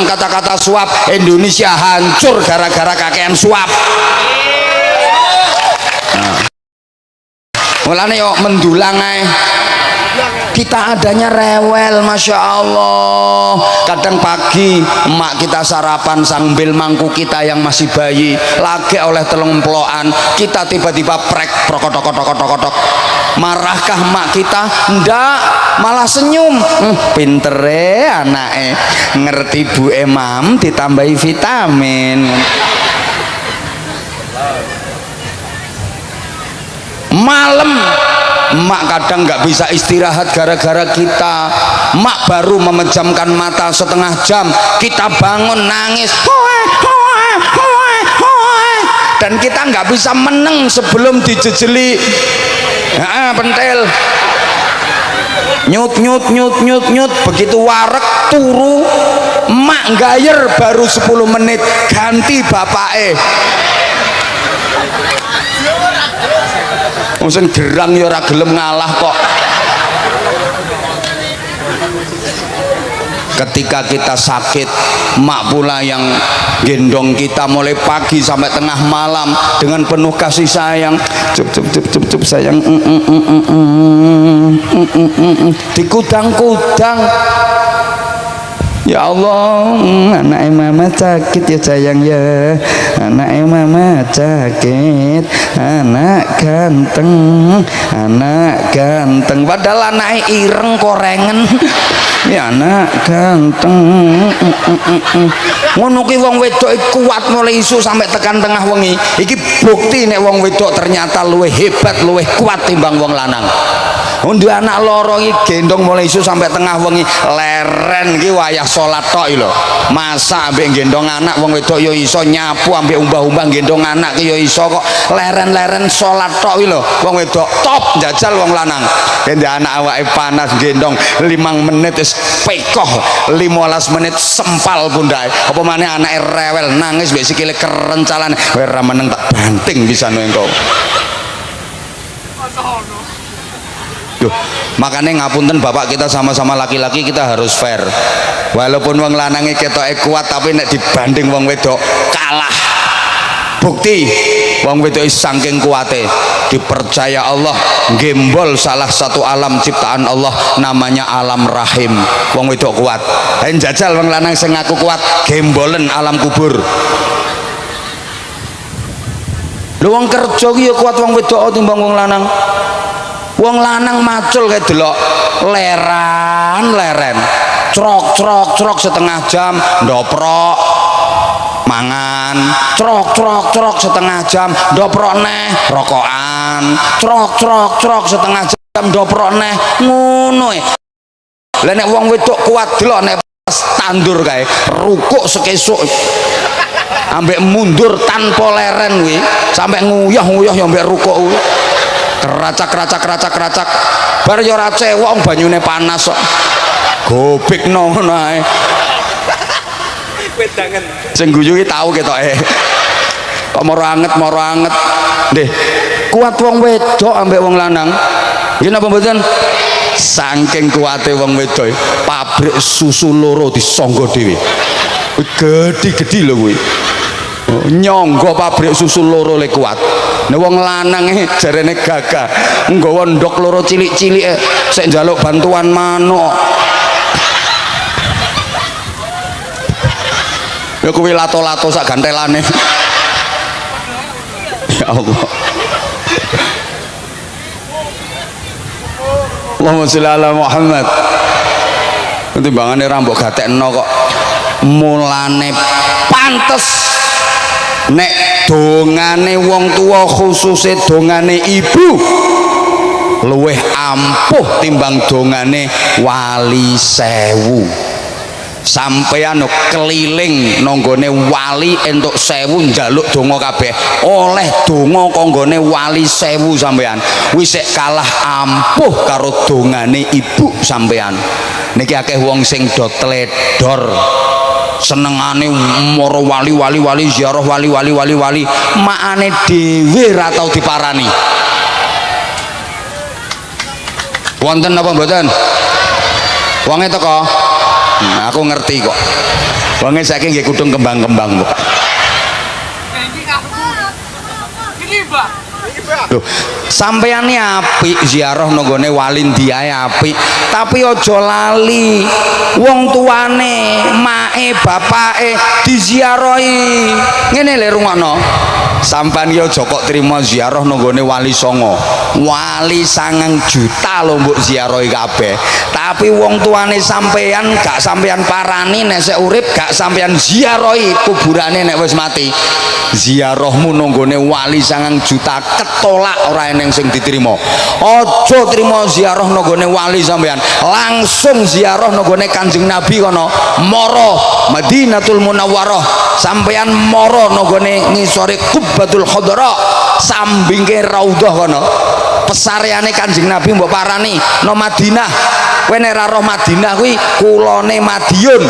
kata-kata suap. Indonesia hancur gara-gara kakean suap. Mulane yo mendulang ae. Kita adanya rewel, masya Allah. Kadang pagi emak kita sarapan sambil mangku kita yang masih bayi lagi oleh telung pelokan, kita tiba-tiba prek prokotok. Marahkah emak kita? Ndak, malah senyum. Pintere anake, ngerti bu emam ditambahi vitamin. Malam emak kadang nggak bisa istirahat gara-gara kita. Emak baru memejamkan mata setengah jam, kita bangun nangis, dan kita nggak bisa meneng sebelum dijejeli. Pentil nyut, begitu warek turu emak gayer baru 10 menit ganti bapake. Musen gerang ya ora gelem ngalah kok. Ketika kita sakit, mak pula yang gendong kita mulai pagi sampai tengah malam dengan penuh kasih sayang. Cup sayang. Dikudang-kudang. Ya Allah, anak mama sakit ya sayang ya, anak mama sakit, anak ganteng, padahal anak ireng korengen, ya anak ganteng. Ngono ki wong wedok kuat mulai isu sampai tekan tengah wengi. Iki bukti nek wong wedok ternyata luwih hebat, luwih kuat timbang wong lanang. Undi anak loro iki gendong mulai isu sampai tengah wengi, leren iki wayah salat tok lho. Masa ambek gendong anak wong wedok yo iso, nyapu ambek umbah-umbah gendong anak ki yo iso kok. Leren-leren salat tok lho. Wong wedok top jajal wong lanang. Gendhe anak awake panas gendong 5 menit wis pekoh, 15 menit sempal pundake. Apa maneh anake rewel nangis mbek sikile kerencalan. Kowe ra meneng tak banting pisan engko. Duh, makanya ngapunten bapak, kita sama-sama laki-laki kita harus fair. Walaupun wong lanange ketoke kuat tapi nek dibanding wong wedok kalah. Bukti wong wedok saking kuate dipercaya Allah gembol salah satu alam ciptaan Allah namanya alam rahim. Wong wedok kuat. Jajal wong lanang sing ngaku kuat gembolen alam kubur. Lho wong kerja ki ya kuat wong wedok timbang wong lanang. Wong lanang macul kayak delok leren crok setengah jam ndoprok mangan, crok setengah jam ndoprok neh rokokan, crok setengah jam ndoprok neh ngono e. Lah nek wong wedok kuat delok nek tandur kae rukuk sekesuk ambek mundur tanpa leren kuwi sampai nguyah yo ambek rukuk kuwi. Keracak bar yo ora cewek banyune panas kok gobekno ngono ae wedangen sing guyu ki tau ketoke kok moro anget nggih kuat wong wedok ambek wong lanang nggih napa mboten saking kuate wong wedok pabrik susu loro disangga dhewe gedhi lho kuwi nyangga pabrik susu loro le kuat. Nek wong lanang jarene gagah nggawa ndok loro cilik-cilik sik njaluk bantuan manuk. Ya kuwi lato-lato sak gantelane. Ya Allah. Allahumma sholli ala Muhammad. Timbangane ra mbok gatekno kok. Mulane pantes nek dongane wong tua khususnya dongane ibu luweh ampuh timbang dongane wali sewu. Sampeyan keliling nanggone wali entuk sewu njaluk donga kabeh oleh donga kanggone wali sewu sampeyan wis kalah ampuh karo dongane ibu sampeyan. Niki akeh wong sing do tledor senengane moro wali ziarah wali makane dhewe ra tau diparani. Wonten apa mboten? Wonge teko? Aku ngerti kok. Wonge saiki nggih kudung kembang-kembang, Bu. Loh, sampeyan apik ziarah nggone wali ndiae apik, tapi aja lali wong tuane, mae, bapake diziarahi. Ngene lho rungokno. Sampeyan ya aja kok trima ziarah nggone wali songo. Wali 9 juta lho mbok ziarahi kabeh. Tapi wong tuane sampeyan gak sampeyan parani nek sik urip, gak sampeyan ziarahi kuburane nek wis mati. Ziarahmu nggone wali 9 juta ketolak ora eneng sing diterima. Aja trima ziarah nggone wali sampeyan, langsung ziarah nggone Kanjeng Nabi kono. Mara Madinatul Munawwarah, sampeyan mara nggone ngisore Qubbatul Khadra, sambingke Raudhah kono. Pesareane Kanjeng Nabi mbok parani no Madinah. Kowe nek ora roh Madinah kuwi kulone Madiun.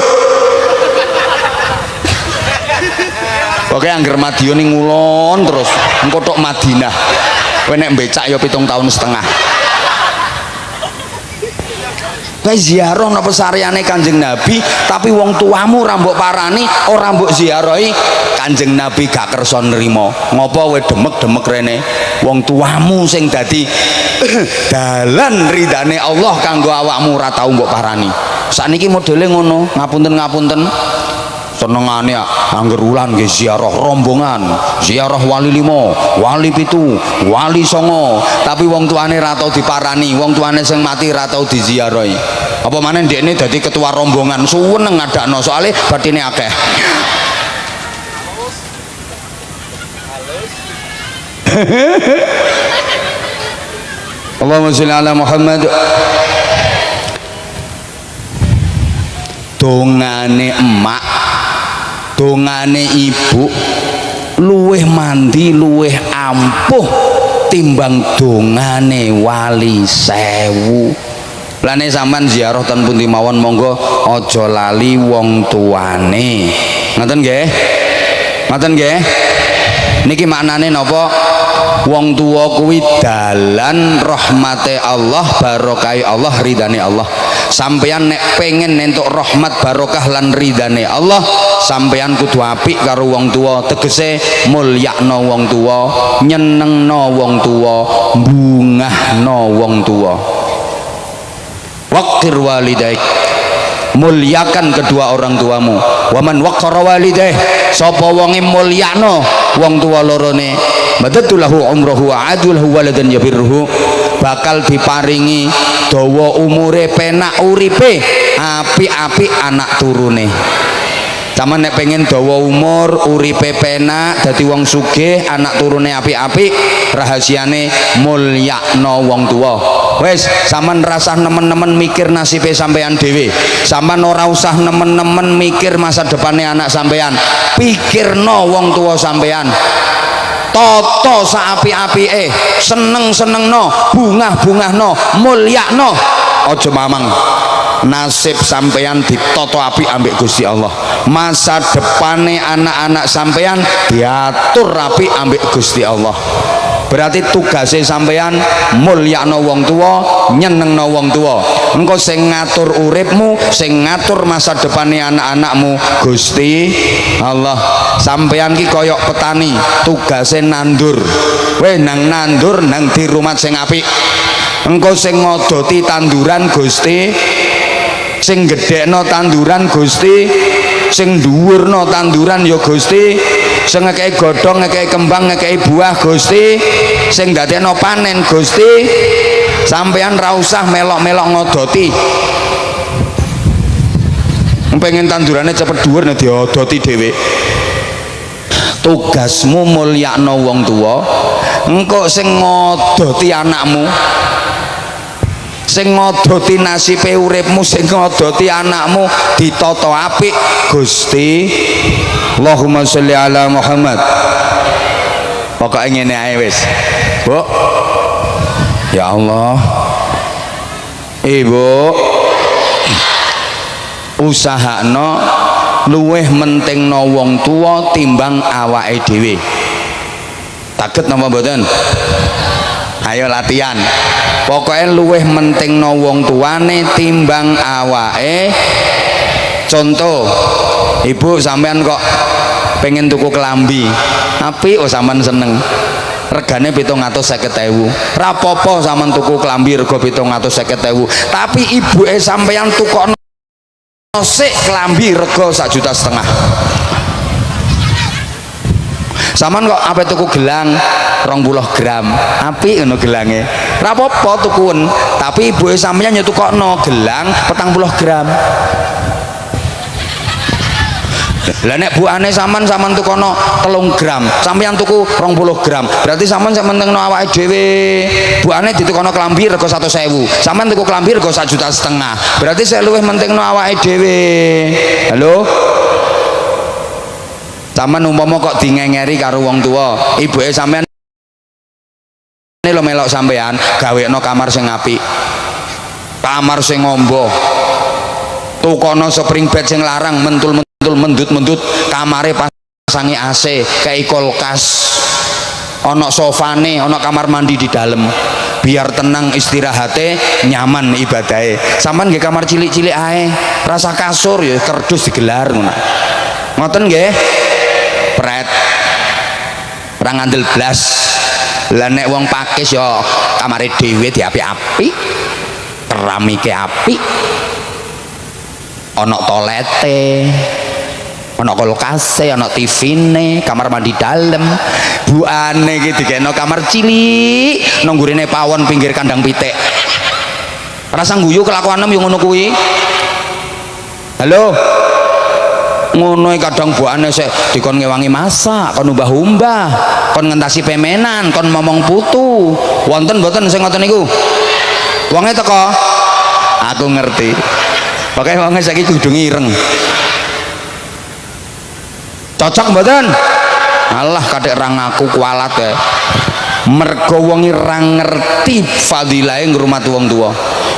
Oke, angger Madiun ning ngulon terus engko tok Madinah. Kowe nek becak ya 7,5 tahun. Kowe ziarah napa sareane Kanjeng Nabi, tapi wong tuamu ora mbok parani, ora mbok ziarahi, Kanjeng Nabi gak kersa nrimo. Ngopo kowe demek-demek rene? Wong tuamu sing dadi dalan ridane Allah kanggo awakmu ora tau mbok parani. Sakniki modele ngono, ngapunten-ngapunten. Senengane angger wulan nggih ziarah rombongan, ziarah wali 5, wali 7, wali 9, tapi wong tuane ra tau diparani, wong tuane sing mati ra tau diziarahi. Apa maneh ndekne dadi ketua rombongan, suweneng ngadakno soalé bathine akeh. Allahumma sholli ala Muhammad. Dongane emak, dongane ibu luweh mandi luweh ampuh timbang dongane wali 1000. Lane sampean ziarah ten pundi mawon monggo aja lali wong tuane. Ngoten nggih? Ngoten nggih? Niki maknane napa? Wong tua kuwi dalan rahmate Allah, barokai Allah, ridane Allah. Sampeyan nek pengen entuk rahmat barokah lan ridane Allah, sampeyan kudu apik karo wong tua, tegese mulyakno wong tua, nyenengno wong tua, bungahno wong tua. Waqtir walidaik, mulyakan kedua orang tuamu. Waman waqara walidaih, sapa wonge mulyakno wong tua lorone, madatulahu umruhu wa adulahu waladan yabirruhu, bakal diparingi dawa umure, penak uripe, apik-apik anak turune. Sampeyan nek pengen dawa umur, uripe penak, dadi wong sugih, anak turune apik-apik, rahasiane mulyakno wong tua. Wes, sampean rasah nemen-nemen mikir nasibe sampean dhewe. Sampean ora usah nemen-nemen mikir masa depane anak sampean. Pikirno wong tua sampean. Toto saapi-apike, seneng-senengno, bungah-bungahno, mulyakno. Aja mamang. Nasib sampeyan ditoto apik ambek Gusti Allah. Masa depane anak-anak sampeyan diatur apik ambek Gusti Allah. Berarti tugasnya sampeyan mulyakno wong tua, nyenengno wong tua. Engko sing ngatur uripmu, sing ngatur masa depane anak-anakmu Gusti Allah. Sampeyan ki koyok petani, tugasnya nandur. Weh nang nandur nang di rumah sing apik. Engko sing ngodoti tanduran Gusti, sing gedhekno tanduran Gusti, sing dhuwurno tanduran ya Gusti, sing ngekeki godhong, ngekeki kembang, ngekeki buah Gusti, sing dadekno panen Gusti. Sampeyan ra usah melok-melok ngodoti. Pengen tandurane cepet dhuwur nek diodoti dhewe. Tugasmu mulyakno wong tua, engko sing ngodoti anakmu, sing ngodoti nasibe uripmu, sing ngodoti anakmu ditata apik Gusti. Allahumma sholli ala Muhammad. Pokoke ngene ae wis. Bu. Ya Allah. Ibu usahakno luweh mentingno wong tua timbang awake dhewe. Taget napa mboten? Ayo latihan. Pokoknya luweh mentingno wong tuane timbang awake. Contoh Ibu sampean kok pengen tuku kelambi apik, oh sampean seneng, regane 750.000, rapopo sampean tuku kelambi rego 750.000, tapi ibuke sampean tukokno sik kelambi rego 1,5 juta. Sampean kok ape tuku gelang 20 gram apik ngono gelange, rapopo tukun, tapi ibuke sampean nyetukokno gelang 40 gram. Lah nek buane sampean tukono 3 gram, sampeyan tuku 20 gram. Berarti sampean sak mentengno awake dhewe. Buane ditukono kelambi rego 100.000. Sampeyan tuku kelambi rego 1,5 juta. Berarti saya luwih mentingno awake dhewe. Halo? Sampeyan umpama kok dingengeri karo wong tuwa, ibuke sampeyan lho melok sampeyan gawekno kamar sing apik. Kamar sing ngombo. Tukono spring bed sing larang mendut-mendut, kamare pasangi AC, kayak kulkas, ono sofane, ono kamar mandi di dalam, biar tenang istirahatnya, nyaman ibadahnya. Sampean nggih kamar cilik-cilik ae, rasa kasur ya kerdus digelar ngono. Ngoten nggih? Pret. Ora ngandel blas. Lah nek wong pakis ya kamare dhewe diapi-api, keramike apik. Ono tolete, ono kulkase, ono TV-ne, kamar mandi dalam. Buane iki dikene kamar cilik nang gurine pawon pinggir kandang pitik. Rasa guyu kelakuanem yo ngono kuwi. Halo. Ngono kadang buane sik dikon ngewangi masak, kon umbah-umbah, kon ngentasi pemenan, kon momong putu. Wonten mboten sing ngoten niku? Wonge teko. Aku ngerti. Oke, wong saiki kudu ireng. Cocok mboten? Alah kadek ra ngaku kualat ya. Mergo wong ra ngerti fadilahe ngrumat wong tuwa.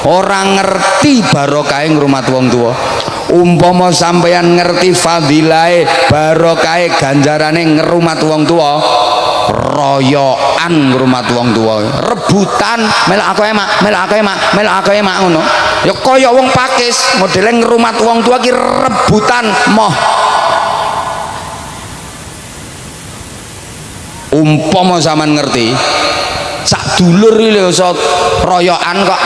Ora ngerti barokahe ngrumat wong tuwa. Umpama sampeyan ngerti fadilahe barokahe ganjarane ngrumat wong tuwa, royokan ngrumat wong tuwa, rebutan melok aku emak, melok aku emak, melok aku emak ngono. Ya kaya wong pakis modele ngrumat wong tua ki rebutan moh. Umpama sampean ngerti sak dulur iki lho iso royokan kok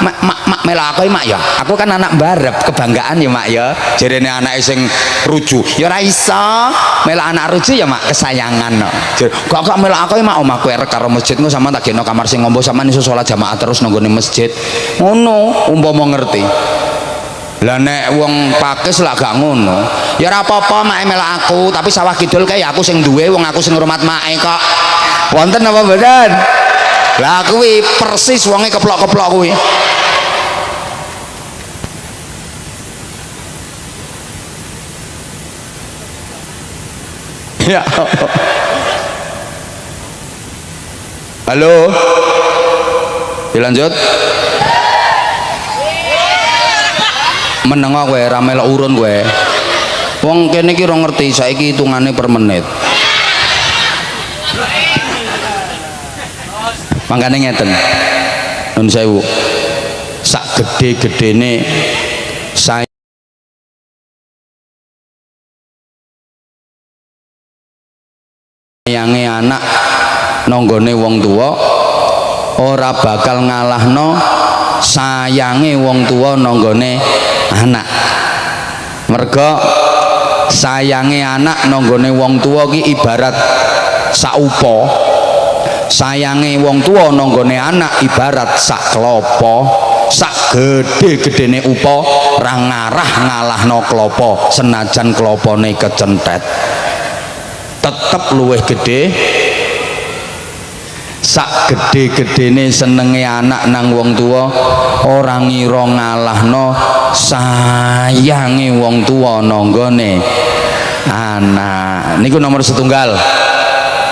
mak melok aku mak ya. Aku kan anak barep, kebanggaan ya mak ya. Jarene anake sing ruju. Ya ora iso melok anak ruju ya mak, kesayangan no. Kok melok aku mak omahku erek karo masjidmu sampean tak geno kamar sing ngombo sampean iso salat jamaah terus nang gone masjid. Ngono umpama ngerti. Lah nek wong pakis lah gak ngono. Ya ora apa-apa mak melok aku, tapi sawah kidul kae aku sing duwe, wong aku sing ngurmat make kok. Wonten apa mboten? Lah kuwi persis wonge keplok-keplok kuwi. Ya. Halo. Dilanjut. Meneng kowe ra melok urun kowe. Wong kene iki ora ngerti saiki hitungane per menit. Mangkane ngeten. Nun sewu. Sak gede-gedene sayange anak nanggone wong tuwa ora bakal ngalahno sayange wong tuwa nanggone anak. Merga sayange anak nanggone wong tuwa ki ibarat saupa. Sayange wong tuwa nanggone anak ibarat sak klopo. Sak gede-gedene upa ra ngarah ngalahno klopo senajan klopone kecentet. Tetep luwih gede. Sak gede-gedene senenge anak nang wong tuwa ora ngira ngalahno sayange wong tuwa nanggone anak. Niku nomor setunggal.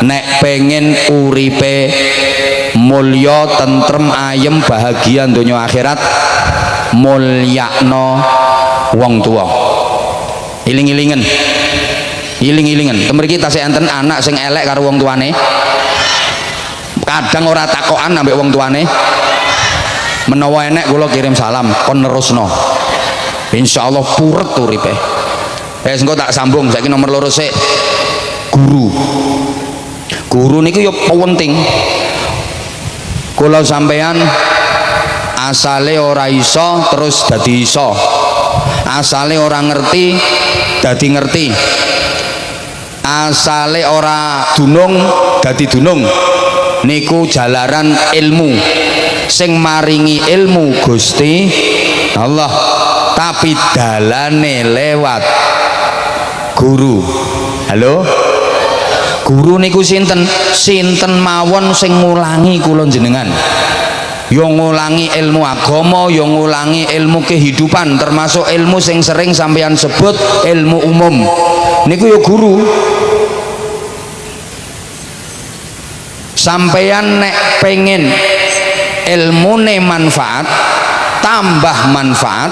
Nek pengen uripe mulya tentrem ayem bahagia donya akhirat, mulyakno wong tuwa. Iling-ilingen. Iling-ilingen. Temriki tasih enten anak sing elek karo wong tuane. Kadang ora takokan ambek wong tuane. Menawa enek kula kirim salam kon nerusno. Insyaallah puret uripe. engko tak sambung saiki nomor loro sik. Guru niku ya penting. Kula sampean asale ora iso terus dadi iso, asale ora ngerti dadi ngerti, asale ora dunung dadi dunung. Niku jalaran ilmu, sing maringi ilmu Gusti Allah, tapi dalane lewat guru. Halo, guru niku sinten? Sinten mawon sing ngulangi kula jenengan, yo ngulangi ilmu agama, yo ngulangi ilmu kehidupan, termasuk ilmu sing sering sampeyan sebut ilmu umum niku yo guru. Sampeyan nek pengen ilmune manfaat, tambah manfaat,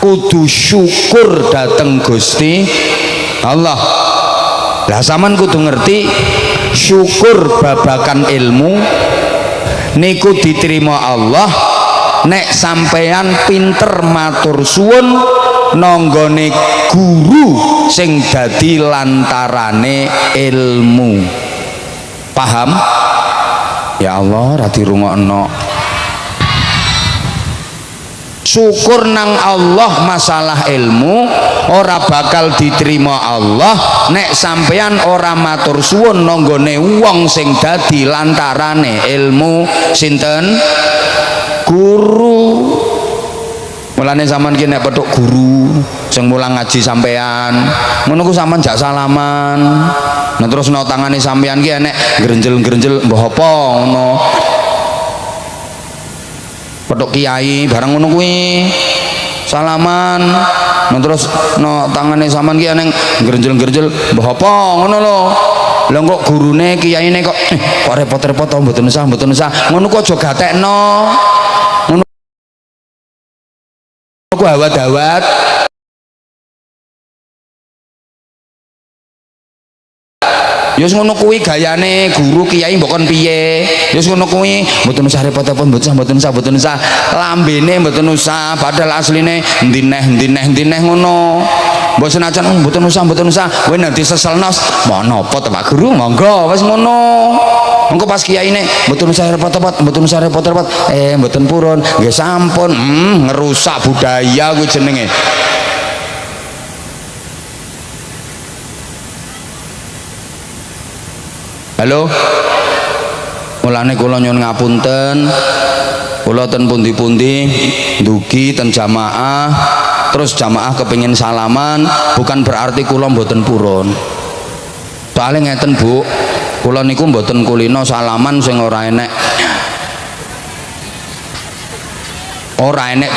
kudu syukur dateng Gusti Allah. Lah sampean kudu ngerti syukur babakan ilmu niku diterima Allah nek sampeyan pinter matur suwun nanggone guru sing dadi lantarane ilmu. Paham? Ya Allah, ra dirungokno. Syukur nang Allah masalah ilmu ora bakal diterima Allah nek sampeyan ora matur suwun nanggone wong sing dadi lantarane ilmu. Sinten? Guru. Mulane sampean ki nek petuk guru sing mulang ngaji sampean, ngono ku sampean jak salaman. Nah terus no tangane sampean ki enek grenjel-grenjel mbah apa ngono. Petuk kiai barang ngono kuwi salaman. Nah terus no tangane sampean ki enek grenjel-grenjel mbah apa ngono lho. Lah kok gurune kiyaine kok repot-repot to mboten usah ngono kok aja gatekno. Ngono ku hawat-hawat. Yus ngono kuwi gayane guru kiai mbok kon piye? Yus ngono kuwi mboten usah repot-repot, mboten usah. Lambene mboten usah, padahal asline ndineh ngono. Mbok senajan mboten usah. Kowe nanti seselno menapa to Pak Guru? Monggo wis ngono. Engko pas kiyaine mboten usah repot-repot, mboten purun. Nggih sampun, ngerusak budaya kuwi jenenge. Halo, mulane kula nyuwun ngapunten, kula ten pundi-pundi ndugi ten jamaah, terus jamaah kepengin salaman, bukan berarti kula mboten purun. Soalnya ngeten Bu, kula niku mboten kulino salaman sing ora enek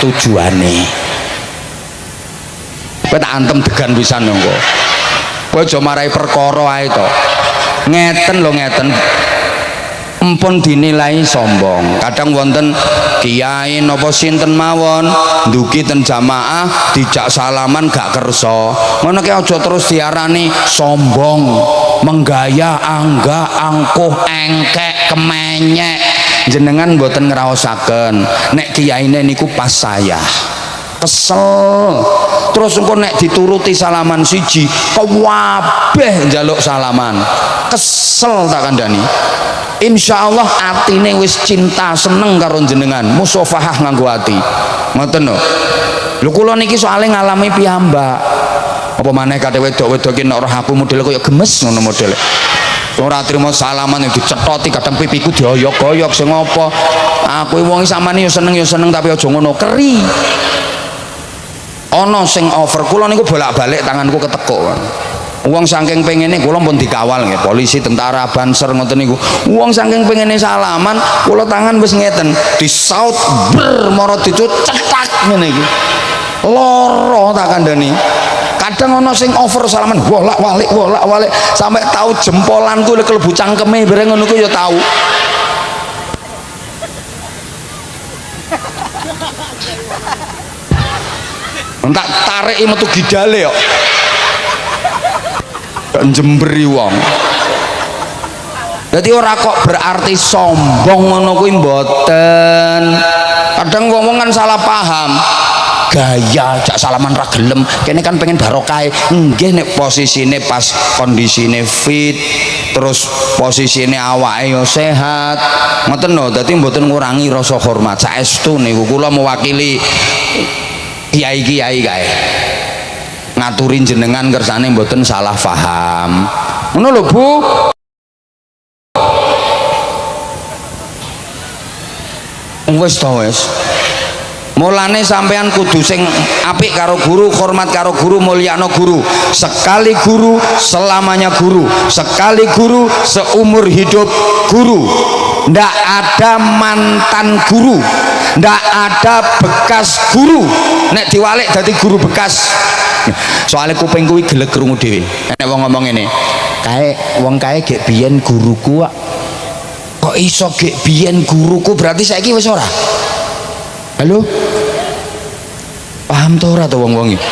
tujuane. Kowe tak antem degan pisan engko. Kowe aja marai perkara ae to. Ngeten lho ngeten, empun dinilai sombong. Kadang wonten kiai napa sinten mawon ndugi ten jamaah dijak salaman gak kersa, ngono ki aja terus diarani sombong, menggaya, angga, angkuh, engkek, kemenyek. Jenengan mboten ngraosaken nek kiyaine niku pas saya kesel, terus engko nek dituruti salaman siji kabeh njaluk salaman, kesel tak kandhani. Insyaallah atine wis cinta seneng karo jenengan, musafahah nganggo ati. Ngoten lho. Lho kula niki soalé ngalami piyambak. Apa maneh kate wedok-wedok ki nek roh aku model kaya gemes ngono modele. Ora trimo salaman yang dicethoti, kadang pipiku dioyok-oyok sing apa. Aku wong samane ya seneng tapi aja ngono, keri. Ana sing over, kula niku bolak-balik tanganku ketekuk. Wong saking pengene kula pun dikawal nggih, polisi, tentara, banser ngoten niku. Wong saking pengene salaman, kula tangan wis ngeten, disaut ber mara dicut cetak ngene iki. Loro tak kandhani. Kadang ana sing over salaman bolak-balik sampai tahu jempolanku lek klebu cangkeme bareng ngono ku ya tahu. Entak tarik metu gidale kok. Njemberi wong. Jadi ora kok berarti sombong ngono kuwi mboten. Kadang wong kan salah paham. gaya jak salaman ra gelem kene kan pengen barokah nggih nek posisine pas kondisine fit terus posisine awake yo sehat ngoten lho dadi mboten ngurangi rasa hormat saestu niku kula mewakili kiai-kiai kae ngaturin jenengan kersane mboten salah paham ngono lho Bu. Wis to wis mulane sampean kudu sing apik karo guru hormat karo guru mulyakno guru sekali guru selamanya guru sekali guru seumur hidup guru ndak ada mantan guru ndak ada bekas guru nek diwalik dadi guru bekas soalnya kuping kuwi gelek krungu dhewe nek wong ngomong ngene kae wong kae gek biyen guruku kok iso gek biyen guruku berarti saiki wis ora halo paham to ora to wong-wong iki